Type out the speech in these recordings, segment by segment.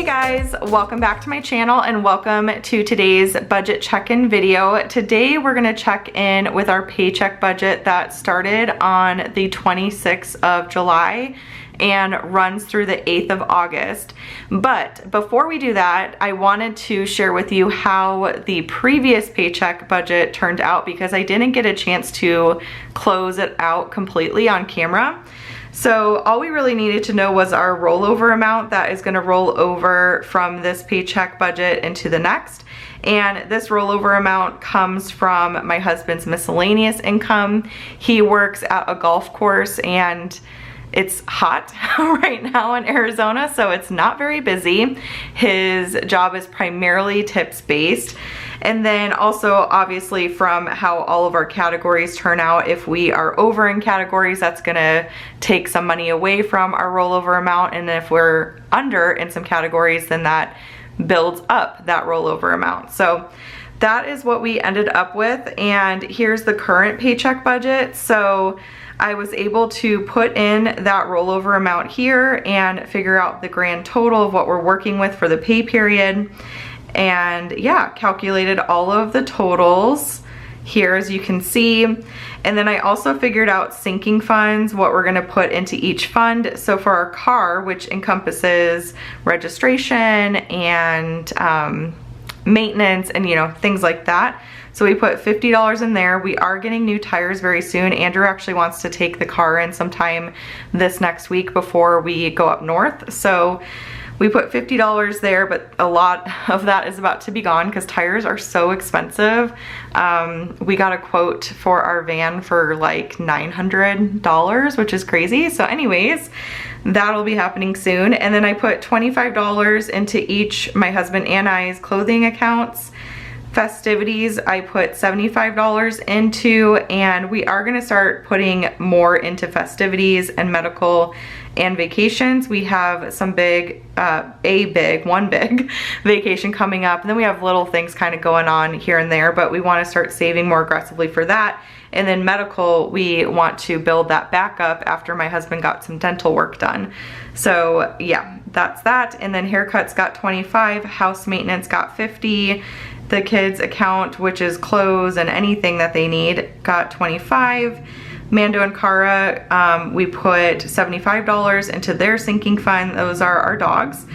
guys, welcome back to my channel and welcome to today's budget check-in video. Today we're gonna check in with our paycheck budget that started on the 26th of July and runs through the 8th of August. But before we do that, I wanted to share with you how the previous paycheck budget turned out because I didn't get a chance to close it out completely on camera. So all we really needed to know was our rollover amount that is gonna roll over from this paycheck budget into the next. And this rollover amount comes from my husband's miscellaneous income. He works at a golf course and it's hot right now in Arizona, so it's not very busy. His job is primarily tips based. And then also obviously from how all of our categories turn out, if we are over in categories, that's gonna take some money away from our rollover amount. And if we're under in some categories, then that builds up that rollover amount. So that is what we ended up with. And here's the current paycheck budget. So I was able to put in that rollover amount here and figure out the grand total of what we're working with for the pay period. And yeah, calculated all of the totals here as you can see. And then I also figured out sinking funds, what we're gonna put into each fund. So for our car, which encompasses registration and maintenance and things like that. So we put $50 in there. We are getting new tires very soon. Andrew actually wants to take the car in sometime this next week before we go up north. So we put $50 there, but a lot of that is about to be gone because tires are so expensive. We got a quote for our van for like $900, which is crazy. So anyways, that'll be happening soon. And then I put $25 into each my husband and I's clothing accounts. Festivities I put $75 into, and we are gonna start putting more into festivities and medical and vacations. We have some one big vacation coming up, and then we have little things kind of going on here and there, but we want to start saving more aggressively for that. And then medical, we want to build that back up after my husband got some dental work done. So yeah, that's that. And then haircuts got 25, house maintenance got 50, the kids account, which is clothes and anything that they need, got 25. Mando and Kara, we put $75 into their sinking fund. Those are our dogs.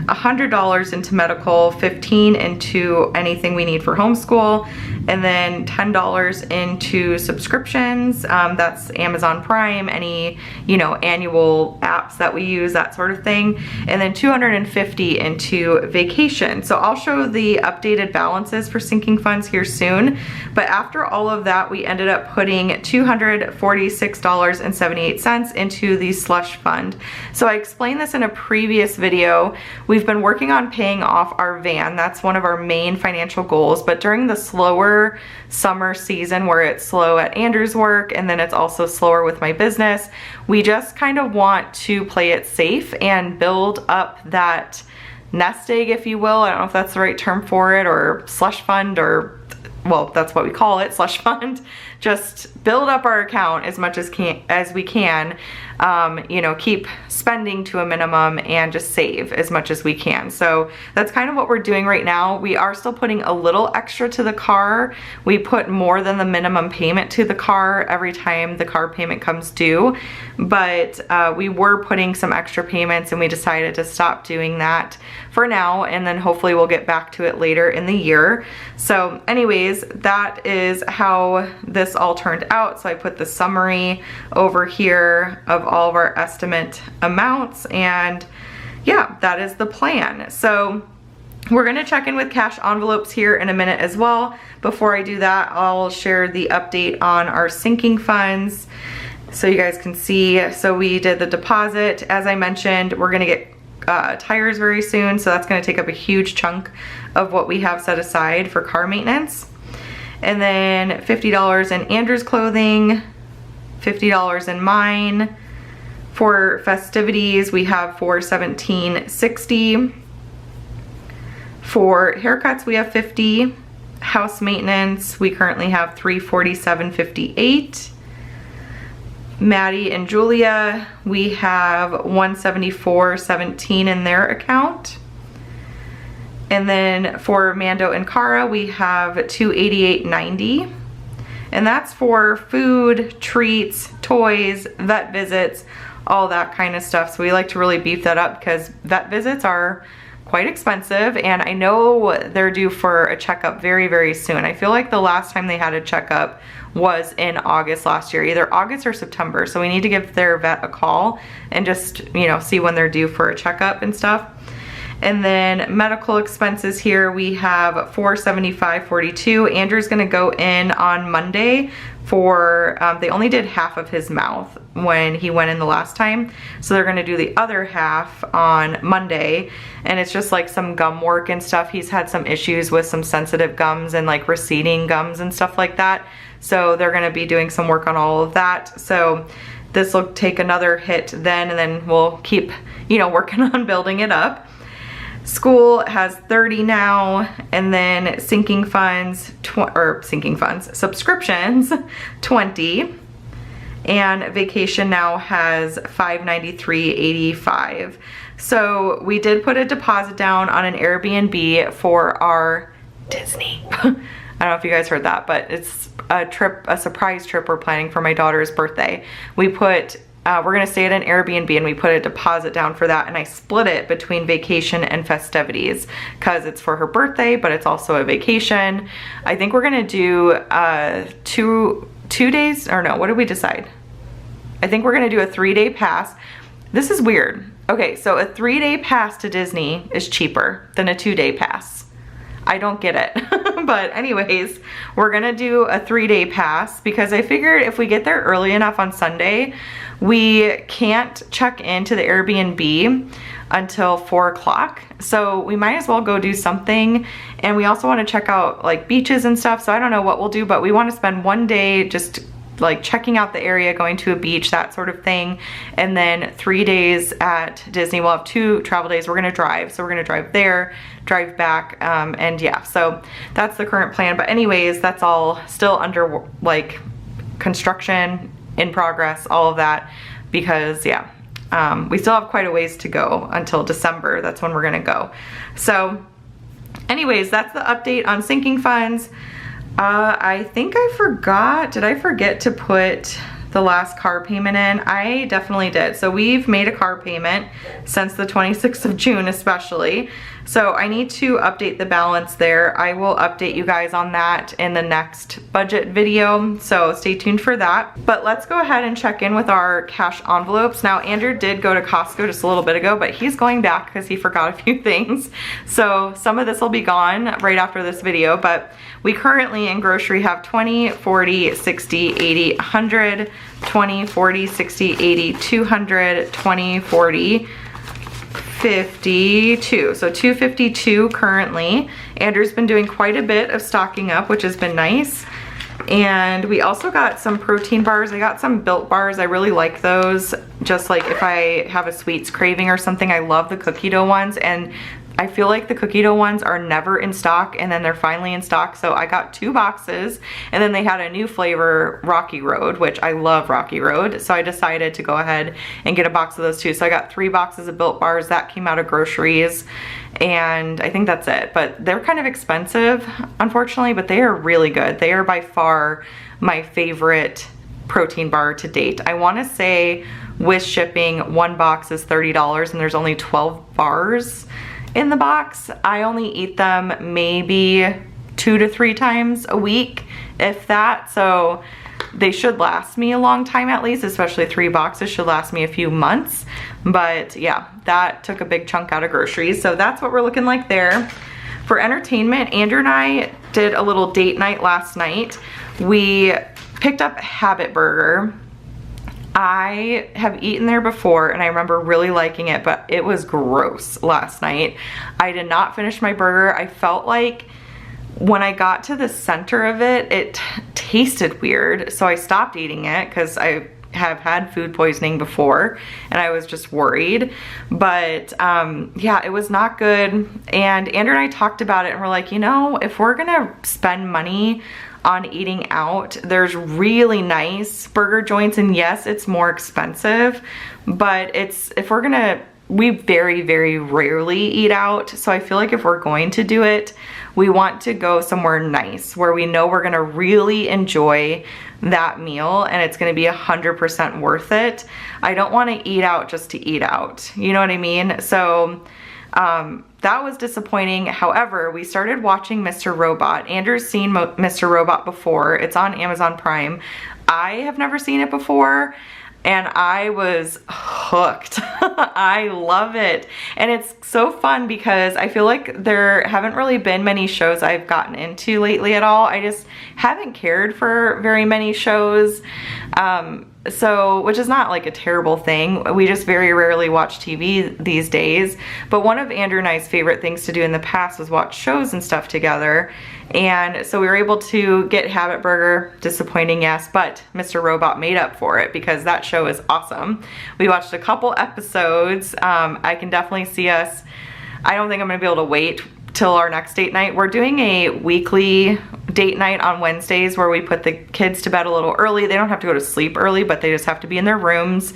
$100 into medical, $15 into anything we need for homeschool, and then $10 into subscriptions. That's Amazon Prime, any annual apps that we use, that sort of thing, and then $250 into vacation. So I'll show the updated balances for sinking funds here soon. But after all of that, we ended up putting $246.78 into the slush fund. So I explained this in a previous video. We've been working on paying off our van. That's one of our main financial goals. But during the slower summer season where it's slow at Andrew's work and then it's also slower with my business, we just kind of want to play it safe and build up that nest egg, if you will. I don't know if that's the right term for it, or slush fund, or well, that's what we call it, slush fund. Just build up our account as much as we can. Keep spending to a minimum and just save as much as we can. So that's kind of what we're doing right now. We are still putting a little extra to the car. We put more than the minimum payment to the car every time the car payment comes due, but we were putting some extra payments and we decided to stop doing that for now, and then hopefully we'll get back to it later in the year. So anyways, that is how this all turned out. So I put the summary over here of all of our estimate amounts, and yeah, that is the plan. So we're gonna check in with cash envelopes here in a minute as well. Before I do that, I'll share the update on our sinking funds so you guys can see. So we did the deposit. As I mentioned, we're gonna get tires very soon, so that's gonna take up a huge chunk of what we have set aside for car maintenance. And then $50 in Andrew's clothing, $50 in mine. For festivities, we have $417.60. For haircuts, we have $50. House maintenance, we currently have $347.58. Maddie and Julia, we have $174.17 in their account. And then for Mando and Cara, we have $288.90. And that's for food, treats, toys, vet visits, all that kind of stuff. So we like to really beef that up because vet visits are quite expensive, and I know they're due for a checkup very, very soon. I feel like the last time they had a checkup was in August last year, either August or September. So we need to give their vet a call and just, you know, see when they're due for a checkup and stuff. And then medical expenses here, we have $475.42. Andrew's gonna go in on Monday for, they only did half of his mouth when he went in the last time. So they're gonna do the other half on Monday. And it's just like some gum work and stuff. He's had some issues with some sensitive gums and like receding gums and stuff like that. So they're gonna be doing some work on all of that. So this will take another hit then, and then we'll keep, you know, working on building it up. School has 30 now, and then sinking funds, subscriptions, 20. And vacation now has $593.85. So we did put a deposit down on an Airbnb for our Disney. I don't know if you guys heard that, but it's a trip, a surprise trip we're planning for my daughter's birthday. We put we're gonna stay at an Airbnb, and we put a deposit down for that, and I split it between vacation and festivities because it's for her birthday, but it's also a vacation. I think we're gonna do two days, or no, what did we decide? I think we're gonna do a 3-day pass. This is weird. Okay, so a 3-day pass to Disney is cheaper than a 2-day pass. I don't get it. But anyways, we're gonna do a 3-day pass because I figured if we get there early enough on Sunday, we can't check into the Airbnb until 4 o'clock. So we might as well go do something. And we also want to check out like beaches and stuff. So I don't know what we'll do, but we want to spend 1 day just like checking out the area, going to a beach, that sort of thing. And then 3 days at Disney. We'll have 2 travel days. We're gonna drive. So we're gonna drive there, drive back, and yeah, so that's the current plan. But anyways, that's all still under like construction, in progress, all of that, because yeah, we still have quite a ways to go until December. That's when we're gonna go. So anyways, that's the update on sinking funds. I think I forgot, did I forget to put the last car payment in? I definitely did. So we've made a car payment since the 26th of June especially. So I need to update the balance there. I will update you guys on that in the next budget video, so stay tuned for that. But let's go ahead and check in with our cash envelopes. Now Andrew did go to Costco just a little bit ago, but he's going back because he forgot a few things. So some of this will be gone right after this video, but we currently in grocery have 20, 40, 60, 80, 100, 20, 40, 60, 80, 200, 20, 40, 52. So 252 currently. Andrew's been doing quite a bit of stocking up, which has been nice. And we also got some protein bars. I got some Built bars. I really like those. Just like if I have a sweets craving or something, I love the cookie dough ones. And I feel like the cookie dough ones are never in stock, and then they're finally in stock. So I got 2 boxes, and then they had a new flavor, Rocky Road, which I love Rocky Road. So I decided to go ahead and get a box of those too. So I got 3 boxes of Built bars. That came out of groceries, and I think that's it. But they're kind of expensive, unfortunately, but they are really good. They are by far my favorite protein bar to date. I wanna say with shipping, 1 box is $30, and there's only 12 bars in the box. I only eat them maybe 2 to 3 times a week, if that. So they should last me a long time at least, especially 3 boxes should last me a few months. But yeah, that took a big chunk out of groceries. So that's what we're looking like there. For entertainment, Andrew and I did a little date night last night. We picked up Habit Burger. I have eaten there before, and I remember really liking it, but it was gross last night. I did not finish my burger. I felt like when I got to the center of it, it tasted weird. So I stopped eating it because I have had food poisoning before, and I was just worried. But yeah, it was not good. And Andrew and I talked about it, and we're like, you know, if we're gonna spend money on eating out, there's really nice burger joints, and yes, it's more expensive, but it's, if we're gonna we very, very rarely eat out. So I feel like if we're going to do it, we want to go somewhere nice where we know we're gonna really enjoy that meal and it's gonna be 100% worth it. I don't wanna eat out just to eat out. You know what I mean? So that was disappointing. However, we started watching Mr. Robot. Andrew's seen Mr. Robot before. It's on Amazon Prime. I have never seen it before and I was hooked. I love it. And it's so fun because I feel like there haven't really been many shows I've gotten into lately at all. I just haven't cared for very many shows. So, which is not like a terrible thing. We just very rarely watch TV these days. But one of Andrew and I's favorite things to do in the past was watch shows and stuff together. And so we were able to get Habit Burger, disappointing, yes, but Mr. Robot made up for it because that show is awesome. We watched a couple episodes. I can definitely see us, I don't think I'm gonna be able to wait till our next date night. We're doing a weekly date night on Wednesdays where we put the kids to bed a little early. They don't have to go to sleep early, but they just have to be in their rooms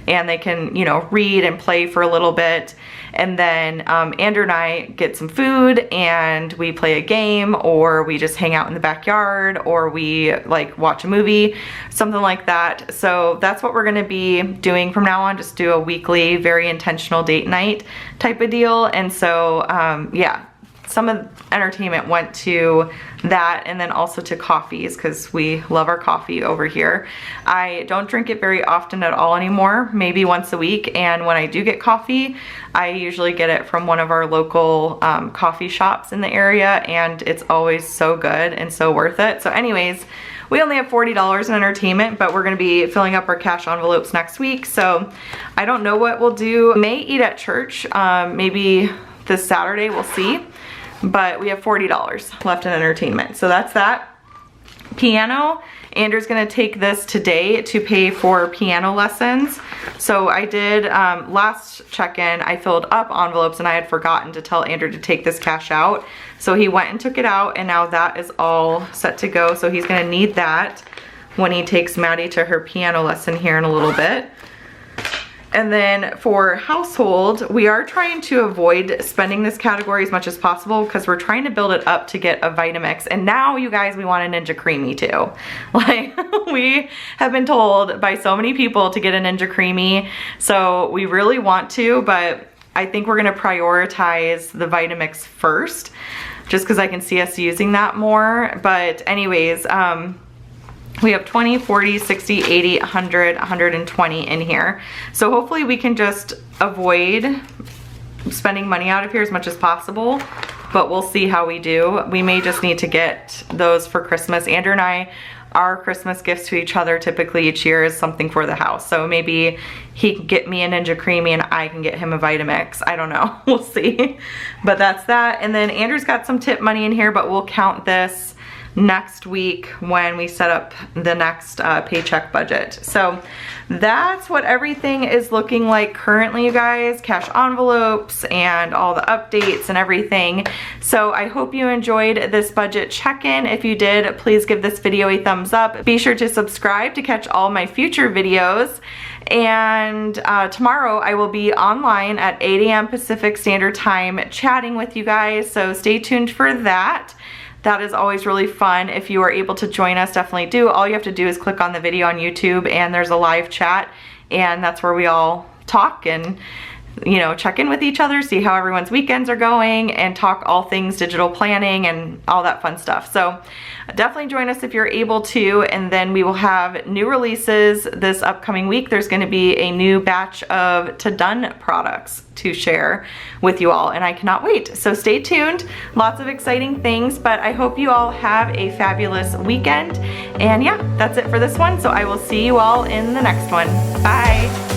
and they can, you know, read and play for a little bit. And then Andrew and I get some food and we play a game, or we just hang out in the backyard, or we like watch a movie, something like that. So that's what we're gonna be doing from now on, just do a weekly, very intentional date night type of deal. And so yeah, some of the entertainment went to that, and then also to coffees because we love our coffee over here. I don't drink it very often at all anymore, maybe once a week, and when I do get coffee, I usually get it from one of our local coffee shops in the area, and it's always so good and so worth it. So anyways, we only have $40 in entertainment, but we're gonna be filling up our cash envelopes next week, so I don't know what we'll do. We may eat at church, maybe this Saturday, we'll see. But we have $40 left in entertainment. So that's that. Piano, Andrew's gonna take this today to pay for piano lessons. So I did, last check-in, I filled up envelopes and I had forgotten to tell Andrew to take this cash out. So he went and took it out and now that is all set to go. So he's gonna need that when he takes Maddie to her piano lesson here in a little bit. And then for household, we are trying to avoid spending this category as much as possible because we're trying to build it up to get a Vitamix. And now, you guys, we want a Ninja Creamy too. Like, we have been told by so many people to get a Ninja Creamy. So we really want to, but I think we're gonna prioritize the Vitamix first, just because I can see us using that more. But anyways, we have 20, 40, 60, 80, 100, 120 in here. So hopefully we can just avoid spending money out of here as much as possible, but we'll see how we do. We may just need to get those for Christmas. Andrew and I, our Christmas gifts to each other typically each year is something for the house. So maybe he can get me a Ninja Creamy and I can get him a Vitamix. I don't know, we'll see. But that's that. And then Andrew's got some tip money in here, but we'll count this next week when we set up the next paycheck budget. So that's what everything is looking like currently, you guys. Cash envelopes and all the updates and everything. So I hope you enjoyed this budget check-in. If you did, please give this video a thumbs up. Be sure to subscribe to catch all my future videos. And tomorrow I will be online at 8 a.m. Pacific Standard Time chatting with you guys. So stay tuned for that. That is always really fun. If you are able to join us, definitely do. All you have to do is click on the video on YouTube and there's a live chat, and that's where we all talk and, you know, check in with each other, see how everyone's weekends are going, and talk all things digital planning and all that fun stuff. So definitely join us if you're able to, and then we will have new releases this upcoming week. There's going to be a new batch of To Done products to share with you all, and I cannot wait. So stay tuned. Lots of exciting things, but I hope you all have a fabulous weekend. And yeah, that's it for this one. So I will see you all in the next one. Bye.